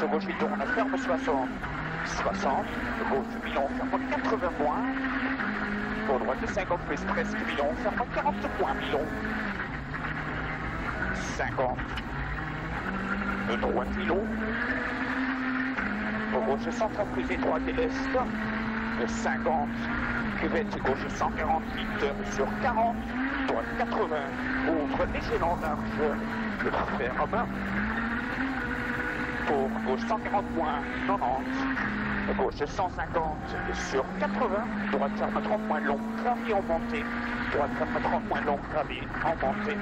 sur gauche, il tourne, ferme 60. 60, gauche, Milon, ferme 80 moins. Pour droite, 50 plus, presque Milon, ferme 40 moins, Milon. 50. De droite, Milon. Pour gauche, 130 plus étroite et l'est. De 50. Cuvette, gauche, 148 sur 40. Droite, 80. Ouvre léger long large. Le ferme. Pour gauche 140 moins 90, gauche 150 sur 80, droite ferme 30 moins long, gravier en montée, droite ferme 30 moins long, gravier en montée,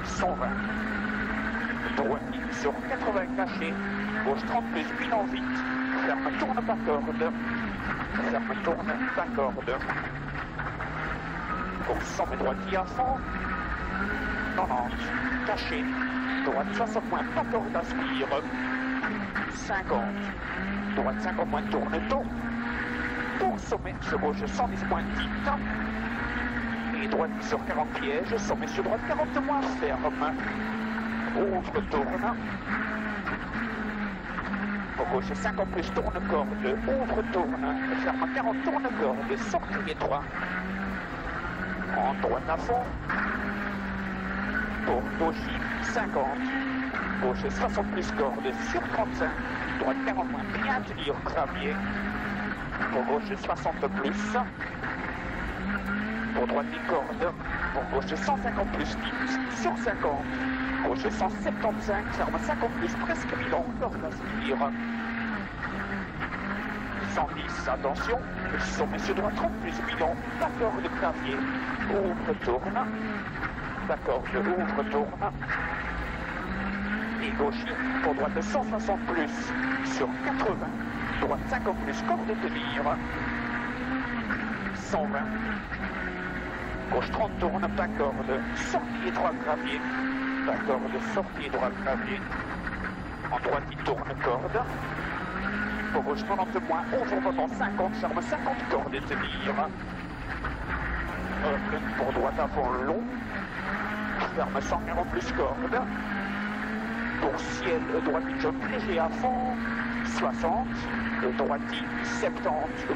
120, droite sur 80 caché, gauche 30 plus, bilan vite, ferme tourne pas corde, ferme tourne pas corde, pour 100 mais droite à fond, 90, caché, droite 60 moins, pas corde aspire, 50, droite 50 moins, tourne tôt, pour sommet sur gauche 110 moins, titre, et droite sur 40 pièges, sommet sur droite 40 moins, ferme, ouvre, tourne, pour gauche 50 plus, tourne corde, ouvre, tourne, ferme 40, tourne corde, sortie étroit, en droite à fond, pour gauche 50, gauche 60 plus corde sur 35, droite 40 moins, bien tenir gravier, pour gauche 60 plus, pour droite 10 corde, pour gauche 150 plus 10 sur 50, gauche 175, ferme 50 plus, presque Milon, corde aspire, 110, attention, sommet sur droite 30 plus Milon, pas corde gravier, ouvre, tourne, d'accord, je ouvre, tourne, et gauche, pour droite 160 plus, sur 80, droite 50 plus, corde de tenir, 120, gauche 30 tourne, pas corde, sortie droite gravier, pas corde, sortie droite gravier, en droite il tourne corde, pour gauche 90 moins, ouvre pendant 50, ferme 50 cordes et tenir, pour droite avant long, ferme 140 plus corde, pour ciel, droite jump léger à fond, 60, droite 70,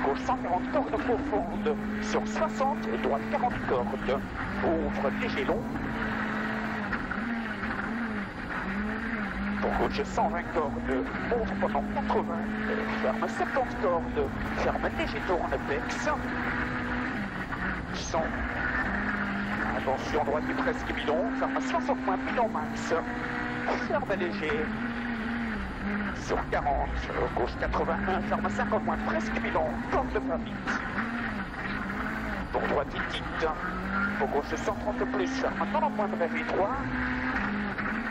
gauche 140 cordes profondes, sur 60, droite 40 cordes, ouvre léger long, pour gauche 120 cordes, ouvre pendant 80, ferme 70 cordes, ferme léger tourne pex, 100, attention, droite est presque bidon, ferme 60 moins, bidon max, ferme léger, sur 40, gauche 81, ferme 50 moins, presque bidon, corde pas vite, pour droite il titre, pour gauche 130 plus, ferme 90 moins, bref étroit,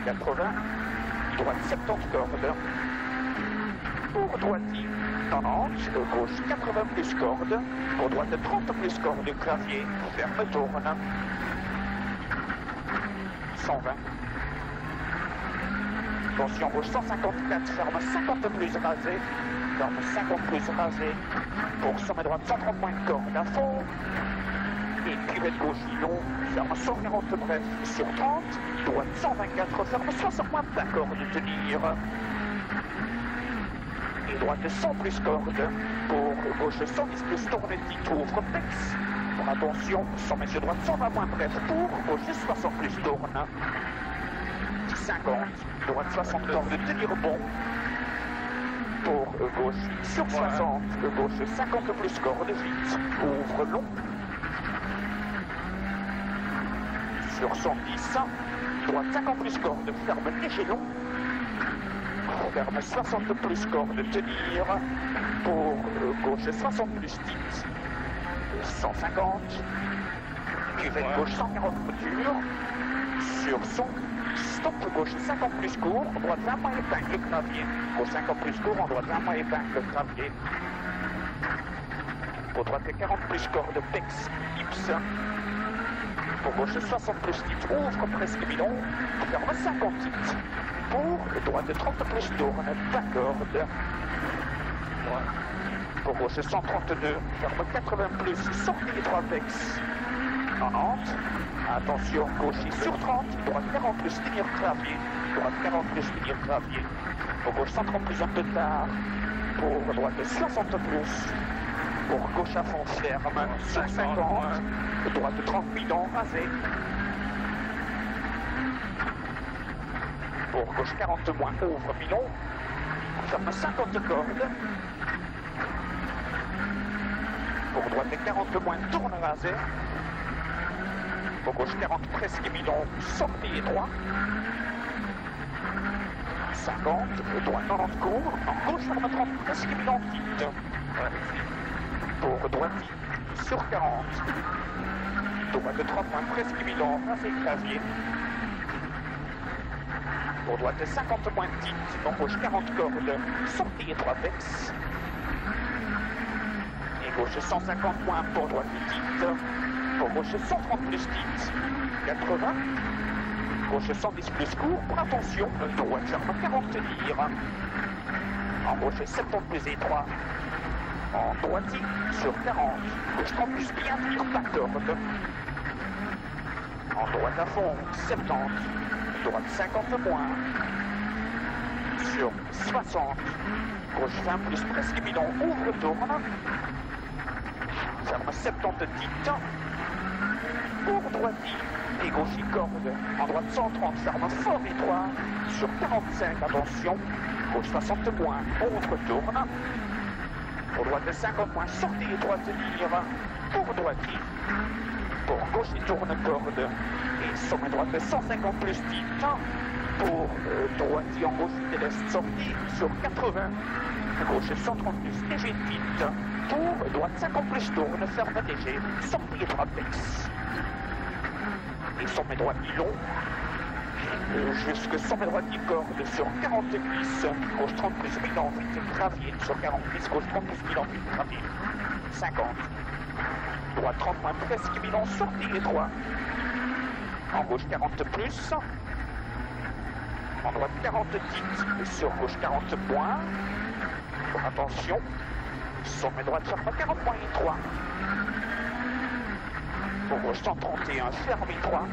80, droite 70 cordes, pour droite 90, gauche 80 plus corde, pour droite 30 plus corde, clavier, ferme tourne, 120, attention gauche 154, ferme 50 plus rasé, ferme 50 plus rasé, pour sommet droite 130 moins de corde à fond, et cuvette gauche long, ferme 140 bref sur 30, droite 124, ferme 60 moins de corde de tenir, et droite 100 plus corde, pour gauche 110 plus tourne titre, ouvre pex, pour attention, sommet sur droite 120 moins bref, pour gauche 60 plus tourne, 50, droite 60 corde de tenir bon, pour gauche sur 60, gauche 50 plus corde vite, ouvre long, sur 110, droite 50 plus corde, ferme léger long, ferme 60 plus corde, tenir, pour gauche 60 plus titre, 150, cuvette gauche 140 couture, sur son, stop gauche 50 plus court, droite 20 moins épingle clavier, gauche 50 plus court, en droite 20 moins épingle clavier, pour droite 40 plus corde, pex, hips, pour gauche 60 plus titre, ouvre presque bidon, ferme 50 titres, pour droite 30 plus tourne, pas corde, pour gauche 132, ferme 80 plus, sortie 3 pex, 90, Attention, gauche sur 30, droite 40 plus ligne clavier, droite 40 plus ligne clavier, pour gauche 130 plus un peu tard, pour droite 60 plus, pour gauche à fond ferme, sur 50, droite 30 bidon rasé, pour gauche 40 moins, ouvre bidon, ferme 50 cordes, pour droite 40 moins, tourne rasé, pour gauche 40 presque bidon, sortie étroit, 50, droite 90 court, en gauche ferme 30 presque bidon petite, pour droite sur 40, droite 30 moins presque bidon, rasé clavier, pour droite 50 moins petite, en gauche 40 cordes, sortie étroite ex, et gauche 150 moins pour droite petite, pour gauche 130 plus petite, 80, gauche 110 plus court, attention, droite ferme 40 lire, en gauche 70 plus étroit, en droite sur 40, gauche 30 plus bien lire, pas corde, en droite à fond, 70, droite 50 moins, sur 60, gauche 20 plus presque bidon, ouvre, tourne, ferme 70 petite, pour droite et gauche corde, en droite 130, ferme fort étroit, sur 45, attention, gauche 60 moins, contre tourne, pour droite 50 moins, sortie étroite lire, pour droite, pour gauche tourne corde, et sommet droite 150 plus petite, pour droite en gauche céleste sortie, sur 80, gauche 130 plus léger petite, pour droite 50 plus tourne, ferme léger, sortie étroite ex. Et sommet droite long, jusque sommet droite corde sur 40 glisses, gauche 30 plus bidon, vite gravier, sur 40 glisses, gauche 30 plus bidon, vite gravier, 50, droite 30 moins presque bidon, sortie étroit, en gauche 40 plus, en droite 40 petite, sur gauche 40 moins, attention, sommet droite ferme 40 moins étroit, pour gauche 131, ferme étroit,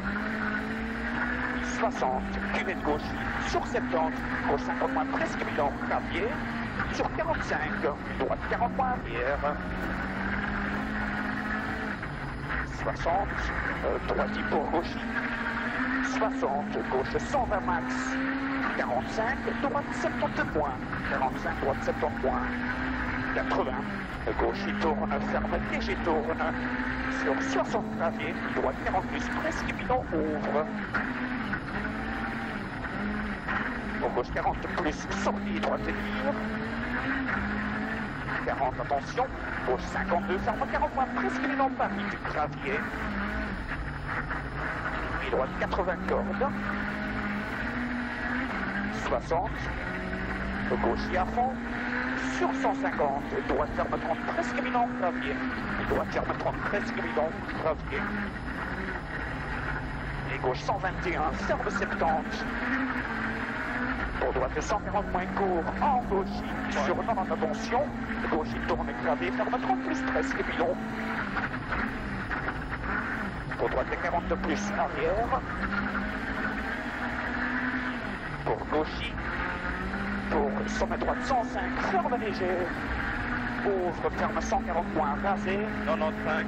60, cuvette gauche, sur 70, gauche 50 moins presque bidon, clavier, sur 45, droite 40 moins arrière, 60, droite pour gauche, 60, gauche 120 max, 45, droite 70 moins, 45, droite 70 moins, 80, gauche tourne, ferme, léger tourne, sur 60 clavier, droite 40 plus, presque bidon, ouvre. Pour gauche 40 plus, sortie, droite lire. 40, attention, gauche 52, ferme 40 moins, presque bidon, pas vite, clavier. Et droite 80 cordes. 60, gauche à fond. Sur 150, droite ferme 30, presque bidon, clavier. Droite ferme 30, presque bidon, clavier. Et gauche 121, ferme 70. Pour droite 140 moins court, en gauche, sur 90, attention. Gauche tourne, clavier, ferme 30 plus, presque bidon. Pour droite 40 plus, arrière. Pour gauche, pour sommet droite 105, ferme léger, ouvre, ferme 140 points, rasé, 95,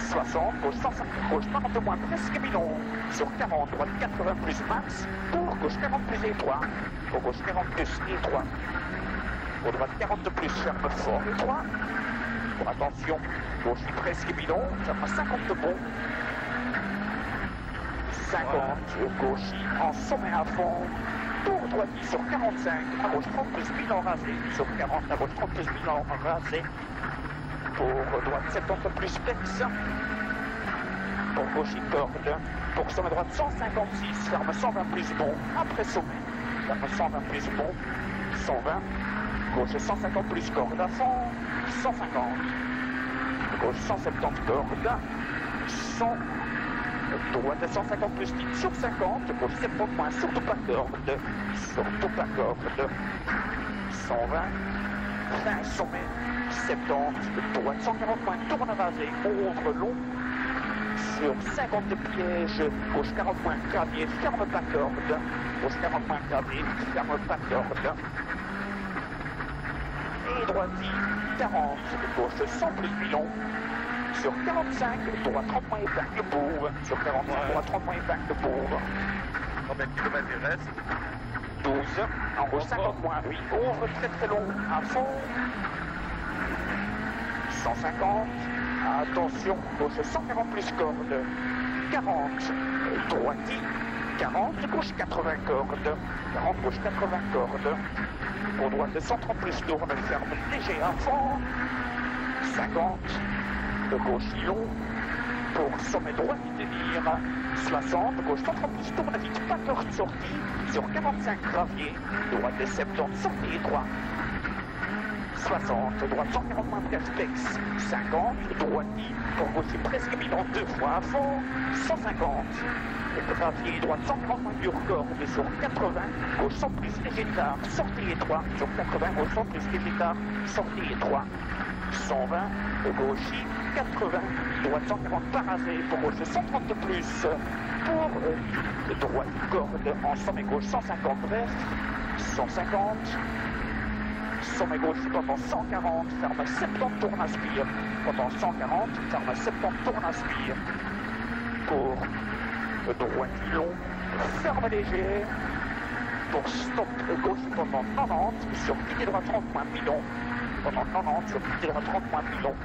60, gauche 105, gauche 90 moins, presque bidon, sur 40, droite 80 plus max, pour gauche 40 plus étroit, pour gauche 40 plus étroit, pour droite 40 plus, ferme fort étroit, pour attention, gauche presque bidon, ferme 50 bon, 50, gauche en sommet à fond, pour droite sur 45, à gauche 30 plus bidon rasé, sur 40, à gauche 30 plus bidon rasé, pour droite 70 plus flex, pour gauche corde, pour sommet droite 156, ferme 120 plus bon, après sommet, ferme 120 plus bon, 120, gauche 150 plus corde à fond, 150, gauche 170 corde, 100, droite 150 plus titre sur 50, gauche 70 moins, surtout pas corde, 120, fin sommet, 70, droite 140 moins, tourne rasé, ouvre long, sur 50 de piège, gauche 40 moins gravier, ferme pas corde, gauche 40 moins gravier, ferme pas corde. Et droiti, 40, gauche 100 plus pilon, sur 45, droit 30 moins épingle pour, sur 45, droit 30 moins épingle pour. Combien de kilomètres il reste? 12, en gauche 50 moins, oui, ouvre très très long, à fond. 150, attention, gauche 140 plus corde, 40, droiti, 40, gauche 80 corde, 40, gauche 80 corde, pour droite 130 plus tourne, ferme léger à fond, 50, de gauche long, pour sommet droit tenir, 60, gauche 130 plus tourne vite, pas corde sortie, sur 45 gravier, droite des 70, sortie droit. 60, droite 140 moins perplexe, 50, droiti, pour gauche presque bilan 2 fois à fond, 150, gravier, droite 140 moins dur corde sur 80, gauche 100 plus léger tard, sortie étroit, sur 80, gauche 100 plus léger tard, sortie étroit, 120, gauche 80, droite 140 pas rasé, pour gauche 130 de plus, pour droite corde en sommet gauche 150 bref, 150, sommet gauche pendant 140, ferme 70, tourne aspire. Pendant 140, ferme 70, tourne aspire. Pour droite long, ferme léger. Pour stop gauche pendant 90, sur pied droit 30 moins pilon. Pendant 90, sur pied droit 30 moins pilon.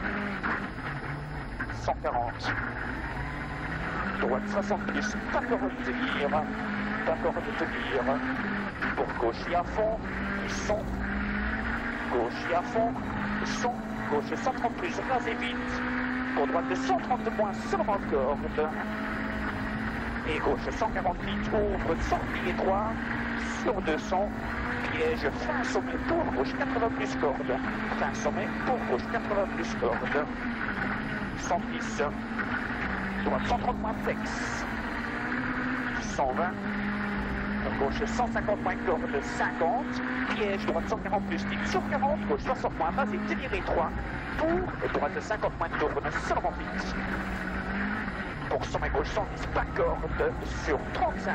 140. Droite 60 plus, pas corde de tenir. Pas corde de tenir. Pour gauche à fond, son. Gauche à fond, son, gauche 130 plus, rasé vite, pour droite de 130 de moins, seulement corde, et gauche 148, ouvre, sortie étroit, sur 200, piège, fin sommet pour gauche 80 plus corde, fin sommet pour gauche 80 plus corde, 110, droite 130 moins flex, 120, gauche 150 moins corde, 50, piège, droite 140 plus type sur 40, gauche 60 moins rasé, tenir étroit, pour droite 50 moins tourne, seulement vite. Pour sommet gauche 110, pas corde, sur 35,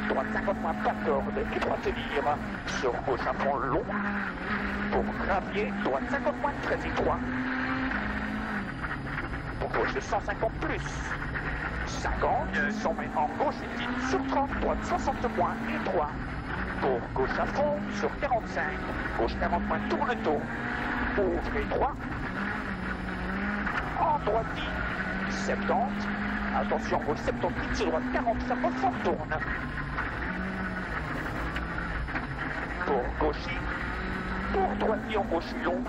droite 50 moins pas corde, et droite tenir, sur gauche à fond long, pour gravier, droite 50 moins très étroit, pour gauche 150 plus. 50, sommet en gauche utile sur 30, droite 60 moins étroit. Pour gauche à fond sur 45, gauche 40 moins tourne tôt, ouvre étroit. En droite 70, attention gauche 70, sur droite 40, ferme fort tourne. Pour gauche, pour droite en gauche long,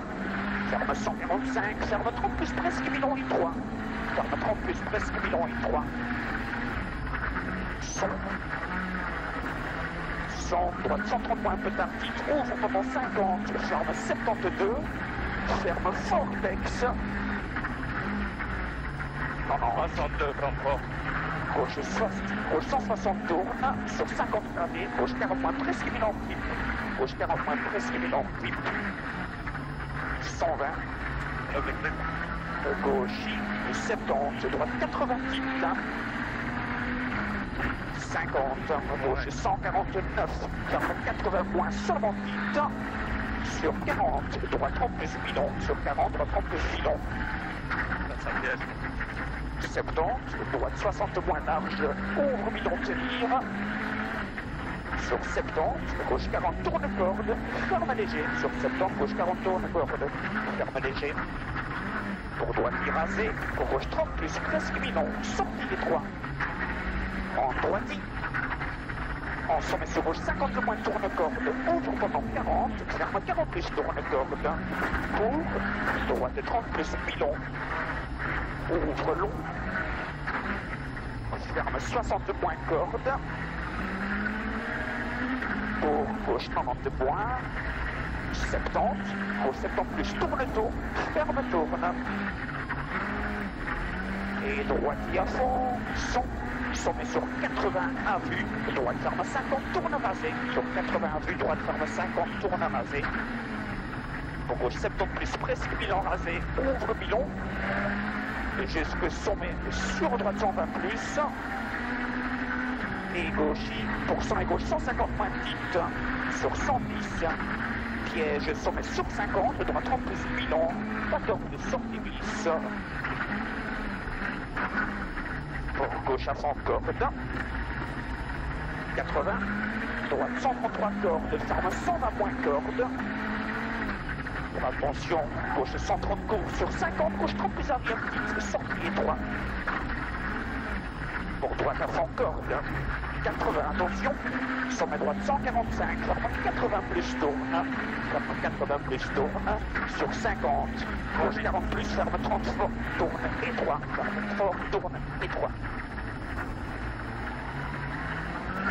ferme 145, ferme 30 plus presque bilan étroit. Ferme 30 plus presque bilan étroit. 100, droite 130 moins peu tard, titre, ouvre pendant 50, ferme 72, ferme vortex. Non, 62, encore. Gauche 160 tourne, sur 50 gradés, gauche 40 moins presque bilan clip. Gauche 40 moins presque bilan clip. 120. Gauche 70, droite 88, 50, gauche 149, ferme 80 points, seulement 10, sur 40, droite 30 plus pilon, sur 40, droite 30 plus pilon. 70, droite 60 moins large, ouvre bidon tenir, sur 70, gauche 40 tourne corde, ferme léger, sur 70, gauche 40 tourne corde, ferme léger. Pour droite rasé, pour gauche 30 plus, presque bilan, sortie étroit. En droite, en sommet sur gauche 50 moins tourne corde, ouvre pendant 40, ferme 40 plus tourne corde. Pour droite 30 plus pilon, ouvre long, ferme 60 moins corde. Pour gauche 90 points, 70, gauche 70 plus tourne tôt, ferme tourne. Et droite à fond, son, sommet sur 80 à vue, droite ferme 50, tourne rasé, sur 80 à vue, droite ferme 50, tourne rasé. Pour gauche 70 plus presque bilan rasé, ouvre bilan, jusque sommet sur droite 120 plus. Et gauche, pourcent et gauche 150 moins petite sur 110. Piège sommet sur 50, droite 30 plus bilan, 14 de sortie bis. Pour gauche à 100 cordes. 80. Droite 133 cordes, ferme 120 moins cordes. Attention, gauche 130 courses sur 50, gauche 30 plus arrière petite, sortie étroit. Pour droite à 100 cordes. 80, attention, sommet droite 145, ferme 80 plus tourne, ferme 80 plus tourne, sur 50, gauche 40 plus, ferme 30 fort, tourne étroit, ferme fort, tourne étroit.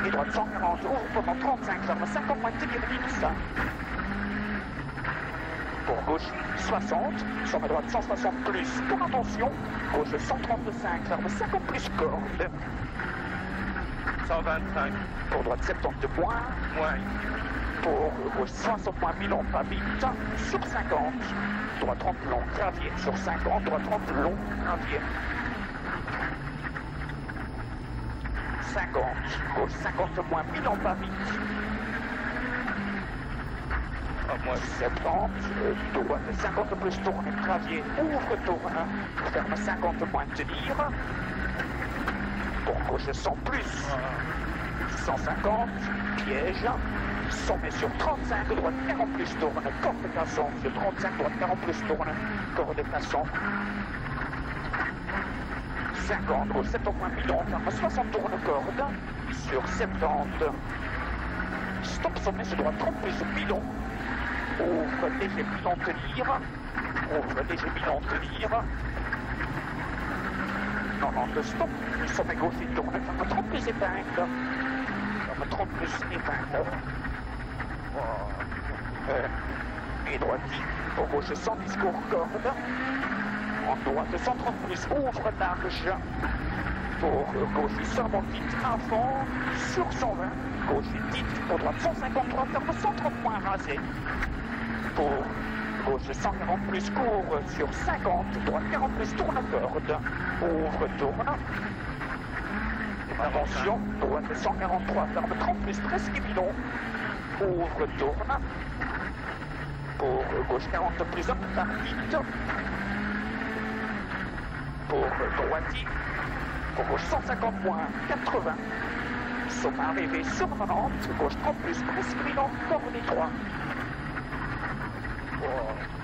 Et droite 140, ouvre pendant 35, ferme 50 moins tenir ligne. Pour gauche 60, sommet droite 160 plus, pour attention, gauche 135, ferme 50 plus corde. 125. Pour droite 70 points. Moins. Pour gauche 60 points, bilan pas vite. Sur 50. Droite 30 long, gravier. Sur 50, droite 30 long, gravier. 50. Gauche 50 moins, bilan pas vite. Moins. 70. Droite 50 plus tourne, gravier. Ouvre, tourne. Ferme 50 moins, tenir. Pour gauche 100 plus. 150, piège, sommet sur 35, droite 40 plus tourne, corde cassant, sur 35, droite 40 plus tourne, corde cassant. 50, gauche 70 moins bilan, ferme 60 tourne corde, sur 70. Stop sommet sur droite 30 plus bilan, ouvre léger bilan tenir, ouvre léger bilan tenir. 90 stop, sommet gauche et tourne, ferme 30 plus épingle. 30 plus épingle. Et droite, pour gauche 110 court corde. En droite 130 plus ouvre large. Pour gauche seulement vite avant sur 120. Gauche vite, pour droite 153, ferme 130 moins rasé. Pour gauche 140 plus court sur 50. Droite 40 plus tourne corde. Ouvre, tourne. Attention, droite 143, ferme 30 plus presque évident. Ouvre, tourne. Pour gauche 40 plus up, par vite. Pour droite, pour gauche 150 moins, 80. Sommet arrivé sur 90, gauche 30 plus presque évident, corde étroit. Oh.